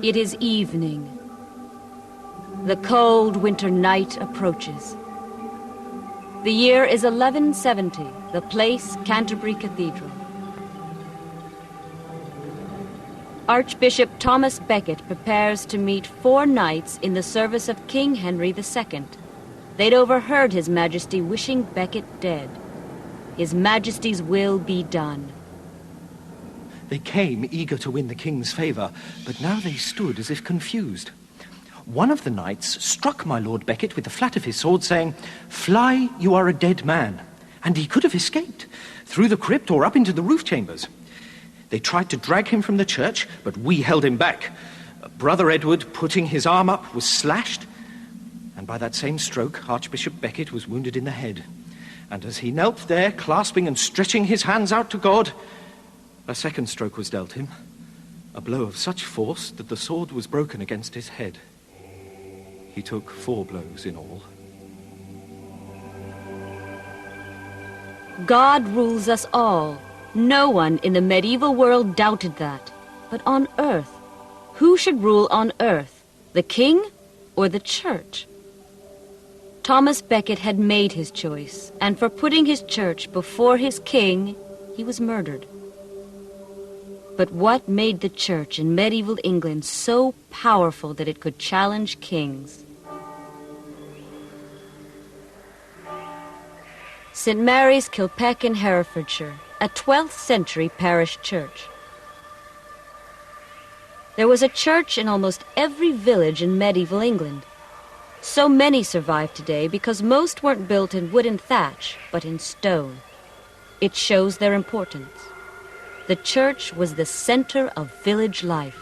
It is evening. The cold winter night approaches. The year is 1170, the place Canterbury Cathedral. Archbishop Thomas Becket prepares to meet 4 knights in the service of King Henry II. They'd overheard His Majesty wishing Becket dead. His Majesty's will be done. They came eager to win the king's favor, but now they stood as if confused. One of the knights struck my Lord Becket with the flat of his sword, saying, "Fly, you are a dead man." And he could have escaped, through the crypt or up into the roof chambers. They tried to drag him from the church, but we held him back. Brother Edward, putting his arm up, was slashed, and by that same stroke, Archbishop Becket was wounded in the head. And as he knelt there, clasping and stretching his hands out to God, a second stroke was dealt him, a blow of such force that the sword was broken against his head. He took 4 blows in all. God rules us all. No one in the medieval world doubted that. But on earth, who should rule on earth? The king or the church? Thomas Becket had made his choice, and for putting his church before his king, he was murdered. But what made the church in medieval England so powerful that it could challenge kings? St. Mary's, Kilpeck in Herefordshire, a 12th century parish church. There was a church in almost every village in medieval England. So many survive today because most weren't built in wood and thatch, but in stone. It shows their importance. The church was the center of village life.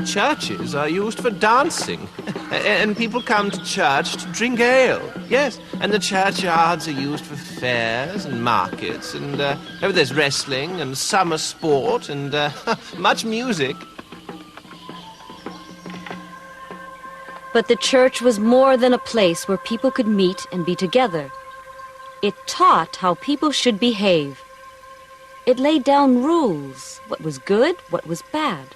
Churches are used for dancing, and people come to church to drink ale. Yes, and the churchyards are used for fairs and markets, and there's wrestling and summer sport and much music. But the church was more than a place where people could meet and be together. It taught how people should behave. It laid down rules, what was good, what was bad.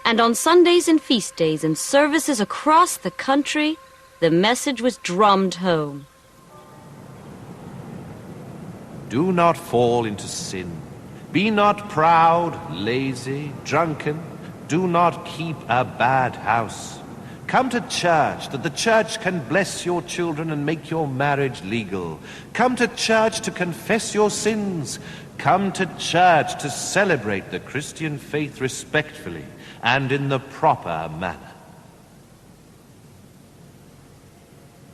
And on Sundays and feast days and services across the country, the message was drummed home. Do not fall into sin. Be not proud, lazy, drunken. Do not keep a bad house. Come to church, that the church can bless your children and make your marriage legal. Come to church to confess your sins. Come to church to celebrate the Christian faith respectfully and in the proper manner.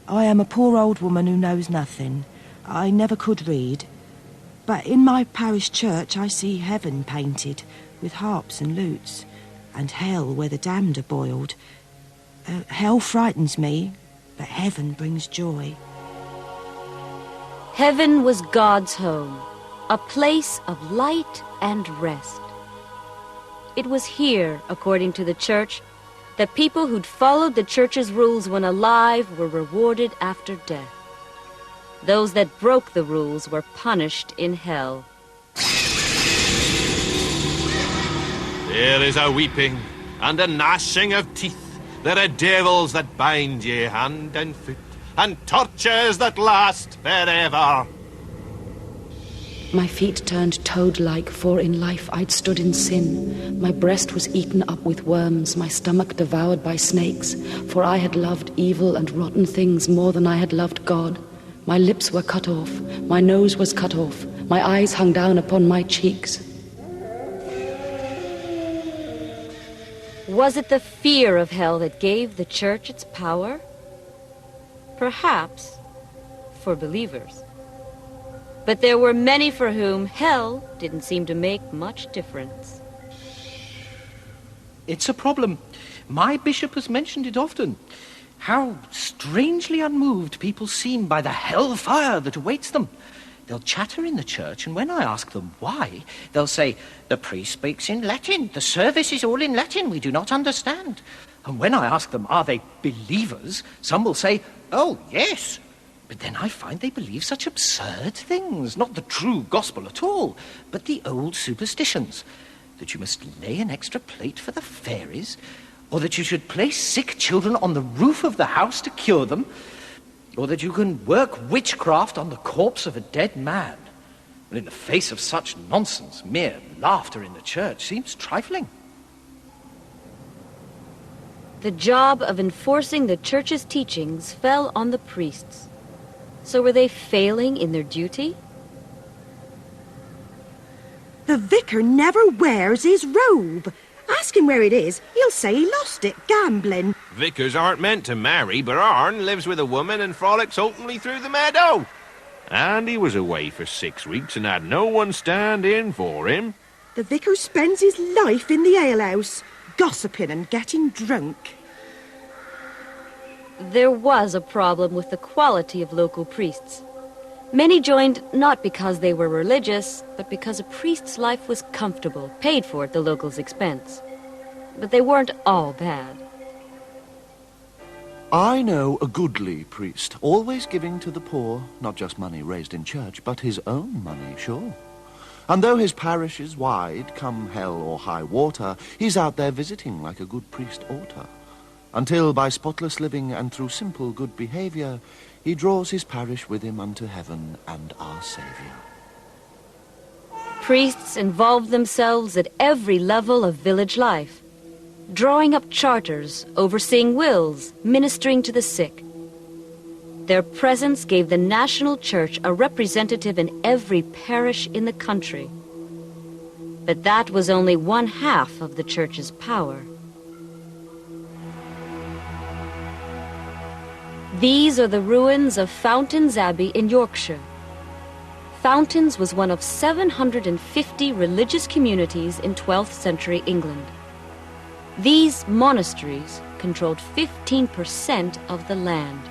I am a poor old woman who knows nothing. I never could read. But in my parish church I see heaven painted, with harps and lutes, and hell where the damned are boiled. Hell frightens me, but heaven brings joy. Heaven was God's home, a place of light and rest. It was here, according to the church, that people who'd followed the church's rules when alive were rewarded after death. Those that broke the rules were punished in hell. There is a weeping and a gnashing of teeth. There are devils that bind ye hand and foot, and tortures that last forever. My feet turned toad-like, for in life I'd stood in sin. My breast was eaten up with worms, my stomach devoured by snakes, for I had loved evil and rotten things more than I had loved God. My lips were cut off, my nose was cut off, my eyes hung down upon my cheeks. Was it the fear of hell that gave the church its power? Perhaps for believers. But there were many for whom hell didn't seem to make much difference. It's a problem. My bishop has mentioned it often. How strangely unmoved people seem by the hellfire that awaits them. They'll chatter in the church, and when I ask them why, they'll say, "The priest speaks in Latin. The service is all in Latin. We do not understand." And when I ask them, are they believers, some will say, "Oh, yes." But then I find they believe such absurd things, not the true gospel at all, but the old superstitions. That you must lay an extra plate for the fairies? Or that you should place sick children on the roof of the house to cure them? Or that you can work witchcraft on the corpse of a dead man? And in the face of such nonsense, mere laughter in the church seems trifling. The job of enforcing the church's teachings fell on the priests. So were they failing in their duty? The vicar never wears his robe. Ask him where it is. He'll say he lost it gambling. Vicars aren't meant to marry, but Arn lives with a woman and frolics openly through the meadow. And he was away for 6 weeks and had no one stand in for him. The vicar spends his life in the alehouse, gossiping and getting drunk. There was a problem with the quality of local priests. Many joined not because they were religious, but because a priest's life was comfortable, paid for at the locals' expense. But they weren't all bad. I know a goodly priest, always giving to the poor, not just money raised in church, but his own money, sure. And though his parish is wide, come hell or high water, he's out there visiting like a good priest oughter, until by spotless living and through simple good behaviour, he draws his parish with him unto heaven and our Saviour. Priests involved themselves at every level of village life, drawing up charters, overseeing wills, ministering to the sick. Their presence gave the national church a representative in every parish in the country. But that was only one half of the church's power. These are the ruins of Fountains Abbey in Yorkshire. Fountains was one of 750 religious communities in 12th century England. These monasteries controlled 15% of the land.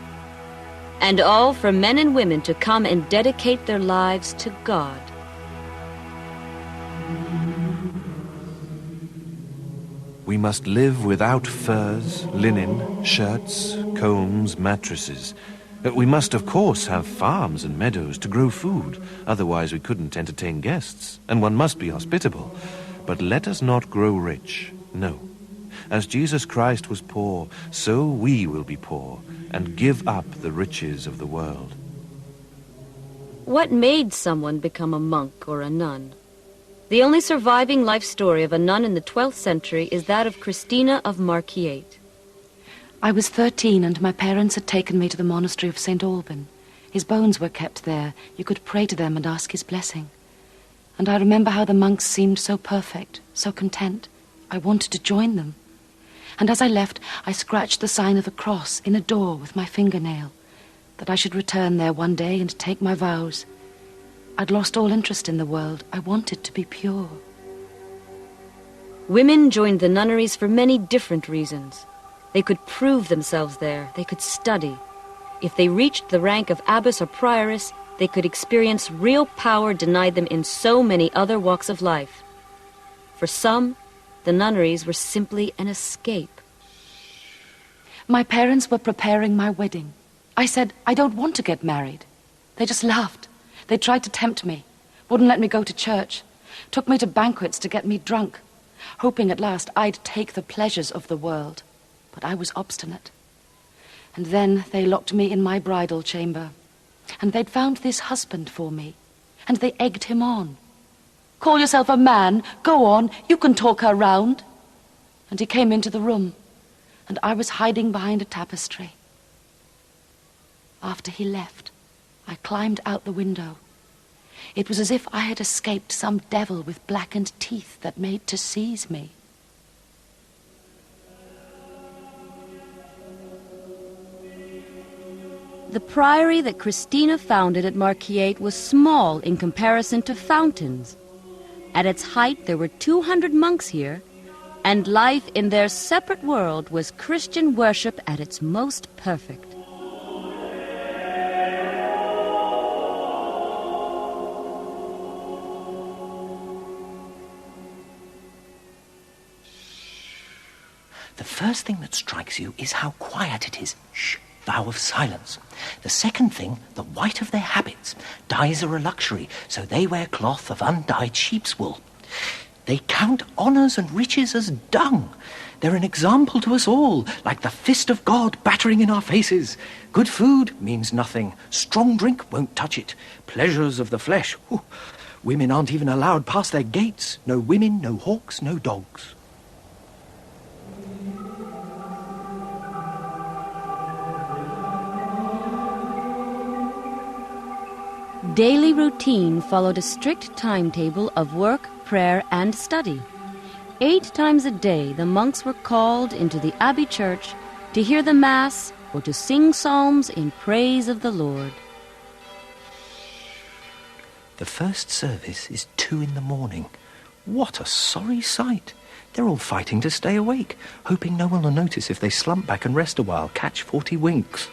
And all for men and women to come and dedicate their lives to God. We must live without furs, linen, shirts, combs, mattresses. We must, of course, have farms and meadows to grow food. Otherwise we couldn't entertain guests. And one must be hospitable. But let us not grow rich. No. As Jesus Christ was poor, so we will be poor and give up the riches of the world. What made someone become a monk or a nun? The only surviving life story of a nun in the 12th century is that of Christina of Markyate. I was 13 and my parents had taken me to the monastery of St. Alban. His bones were kept there. You could pray to them and ask his blessing. And I remember how the monks seemed so perfect, so content. I wanted to join them. And as I left, I scratched the sign of a cross in a door with my fingernail, that I should return there one day and take my vows. I'd lost all interest in the world. I wanted to be pure. Women joined the nunneries for many different reasons. They could prove themselves there. They could study. If they reached the rank of abbess or prioress, they could experience real power denied them in so many other walks of life. For some, the nunneries were simply an escape. My parents were preparing my wedding. I said, I don't want to get married. They just laughed. They tried to tempt me, wouldn't let me go to church, took me to banquets to get me drunk, hoping at last I'd take the pleasures of the world. But I was obstinate. And then they locked me in my bridal chamber, and they'd found this husband for me, and they egged him on. Call yourself a man, go on, you can talk her round. And he came into the room, and I was hiding behind a tapestry. After he left, I climbed out the window. It was as if I had escaped some devil with blackened teeth that made to seize me. The priory that Christina founded at Markyate was small in comparison to Fountains. At its height, there were 200 monks here, and life in their separate world was Christian worship at its most perfect. The first thing that strikes you is how quiet it is. Shh, vow of silence. The second thing, the white of their habits. Dyes are a luxury, so they wear cloth of undyed sheep's wool. They count honours and riches as dung. They're an example to us all, like the fist of God battering in our faces. Good food means nothing. Strong drink won't touch it. Pleasures of the flesh. Whew. Women aren't even allowed past their gates. No women, no hawks, no dogs. Daily routine followed a strict timetable of work, prayer, and study. 8 times a day, the monks were called into the abbey church to hear the Mass or to sing psalms in praise of the Lord. The first service is 2 in the morning. What a sorry sight. They're all fighting to stay awake, hoping no one will notice if they slump back and rest a while, catch 40 winks.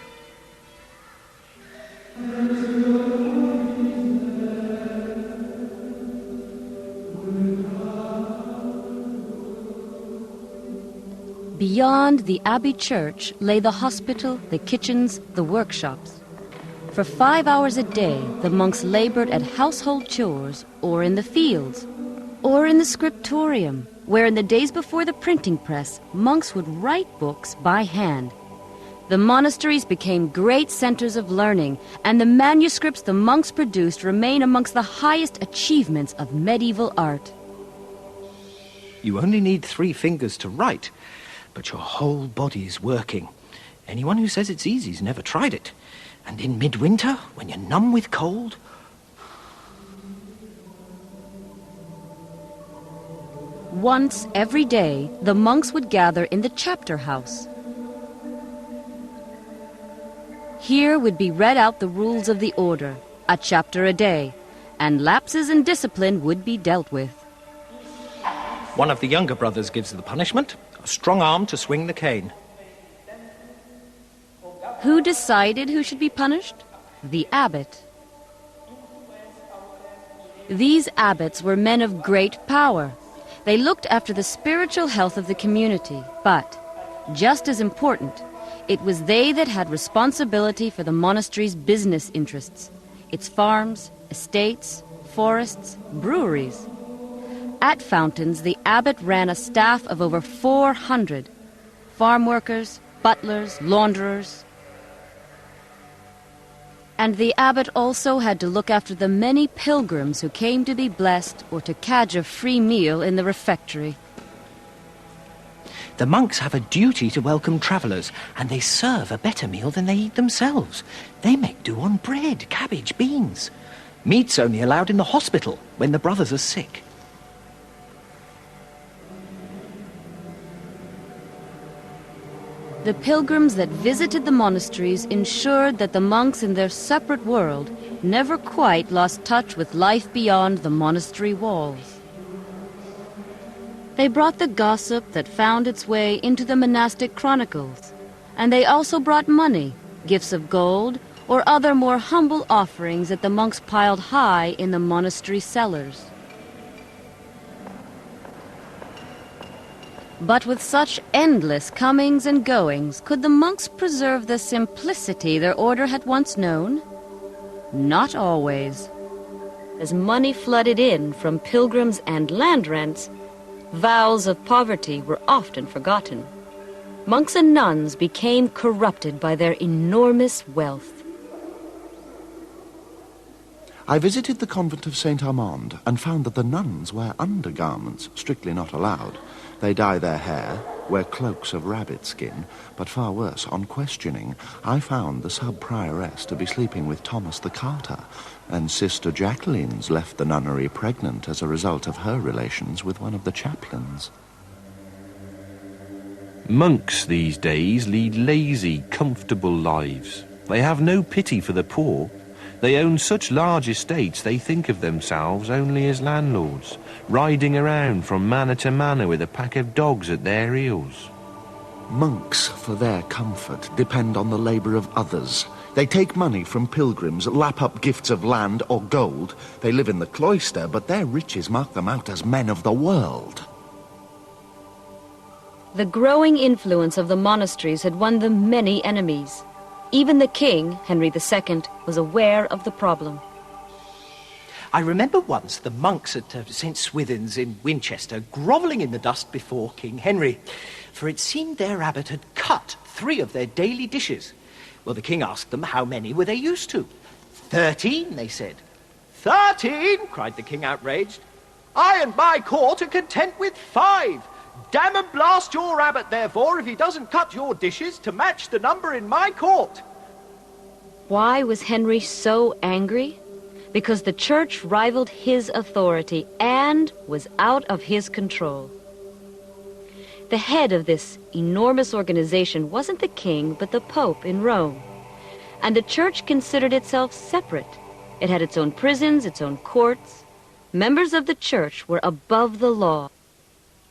Beyond the abbey church lay the hospital, the kitchens, the workshops. For 5 hours a day, the monks labored at household chores, or in the fields, or in the scriptorium, where in the days before the printing press, monks would write books by hand. The monasteries became great centers of learning, and the manuscripts the monks produced remain amongst the highest achievements of medieval art. You only need 3 fingers to write, but your whole body's working. Anyone who says it's easy's never tried it. And in midwinter, when you're numb with cold... Once every day, the monks would gather in the chapter house. Here would be read out the rules of the order, a chapter a day, and lapses in discipline would be dealt with. One of the younger brothers gives the punishment, a strong arm to swing the cane. Who decided who should be punished? The abbot. These abbots were men of great power. They looked after the spiritual health of the community, but, just as important, it was they that had responsibility for the monastery's business interests, its farms, estates, forests, breweries. At Fountains, the abbot ran a staff of over 400, farm workers, butlers, launderers. And the abbot also had to look after the many pilgrims who came to be blessed or to catch a free meal in the refectory. The monks have a duty to welcome travellers, and they serve a better meal than they eat themselves. They make do on bread, cabbage, beans. Meat's only allowed in the hospital when the brothers are sick. The pilgrims that visited the monasteries ensured that the monks in their separate world never quite lost touch with life beyond the monastery walls. They brought the gossip that found its way into the monastic chronicles, and they also brought money, gifts of gold, or other more humble offerings that the monks piled high in the monastery cellars. But with such endless comings and goings, could the monks preserve the simplicity their order had once known? Not always. As money flooded in from pilgrims and land rents, vows of poverty were often forgotten. Monks and nuns became corrupted by their enormous wealth. I visited the convent of Saint Armand and found that the nuns wear undergarments, strictly not allowed. They dye their hair, wear cloaks of rabbit skin, but far worse, on questioning, I found the sub-prioress to be sleeping with Thomas the Carter, and Sister Jacqueline's left the nunnery pregnant as a result of her relations with one of the chaplains. Monks these days lead lazy, comfortable lives. They have no pity for the poor. They own such large estates they think of themselves only as landlords, riding around from manor to manor with a pack of dogs at their heels. Monks, for their comfort, depend on the labour of others. They take money from pilgrims, lap up gifts of land or gold. They live in the cloister, but their riches mark them out as men of the world. The growing influence of the monasteries had won them many enemies. Even the king, Henry II, was aware of the problem. I remember once the monks at St. Swithin's in Winchester grovelling in the dust before King Henry, for it seemed their abbot had cut 3 of their daily dishes. Well, the king asked them how many were they used to. 13, they said. 13, cried the king outraged. I and my court are content with 5. Damn and blast your abbot, therefore, if he doesn't cut your dishes to match the number in my court. Why was Henry so angry? Because the church rivaled his authority and was out of his control. The head of this enormous organization wasn't the king, but the Pope in Rome. And the church considered itself separate. It had its own prisons, its own courts. Members of the church were above the law.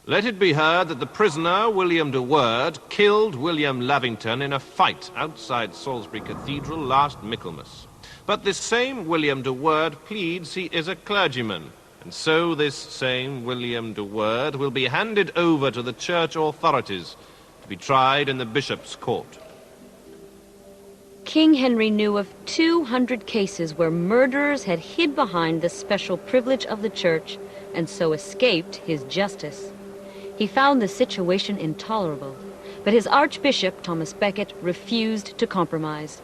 Let it be heard that the prisoner, William de Worde, killed William Lavington in a fight outside Salisbury Cathedral last Michaelmas. But this same William de Worde pleads he is a clergyman, and so this same William de Worde will be handed over to the church authorities to be tried in the bishop's court. King Henry knew of 200 cases where murderers had hid behind the special privilege of the church and so escaped his justice. He found the situation intolerable, but his Archbishop, Thomas Becket, refused to compromise.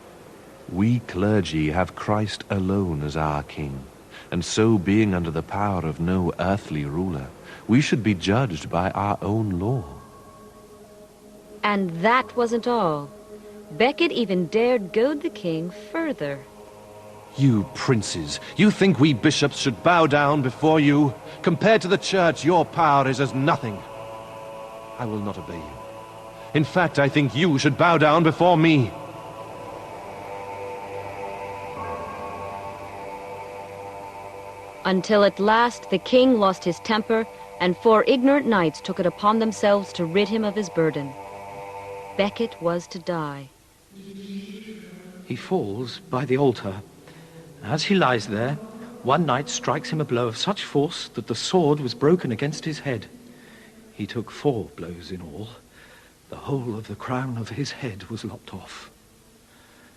We clergy have Christ alone as our king, and so being under the power of no earthly ruler, we should be judged by our own law. And that wasn't all. Becket even dared goad the king further. You princes, you think we bishops should bow down before you? Compared to the church, your power is as nothing. I will not obey you. In fact, I think you should bow down before me. Until at last the king lost his temper, and 4 ignorant knights took it upon themselves to rid him of his burden. Becket was to die. He falls by the altar. As he lies there, one knight strikes him a blow of such force that the sword was broken against his head. He took 4 blows in all. The whole of the crown of his head was lopped off.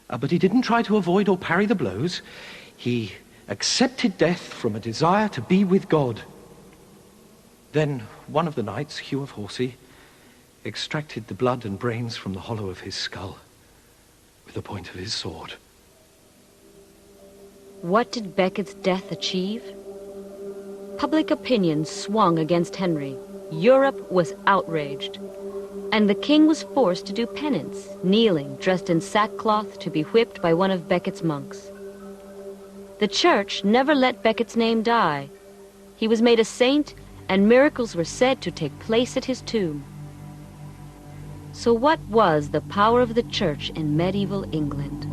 But he didn't try to avoid or parry the blows. He accepted death from a desire to be with God. Then one of the knights, Hugh of Horsey, extracted the blood and brains from the hollow of his skull with the point of his sword. What did Becket's death achieve? Public opinion swung against Henry. Europe was outraged. And the king was forced to do penance, kneeling, dressed in sackcloth, to be whipped by one of Becket's monks. The church never let Becket's name die. He was made a saint, and miracles were said to take place at his tomb. So what was the power of the church in medieval England?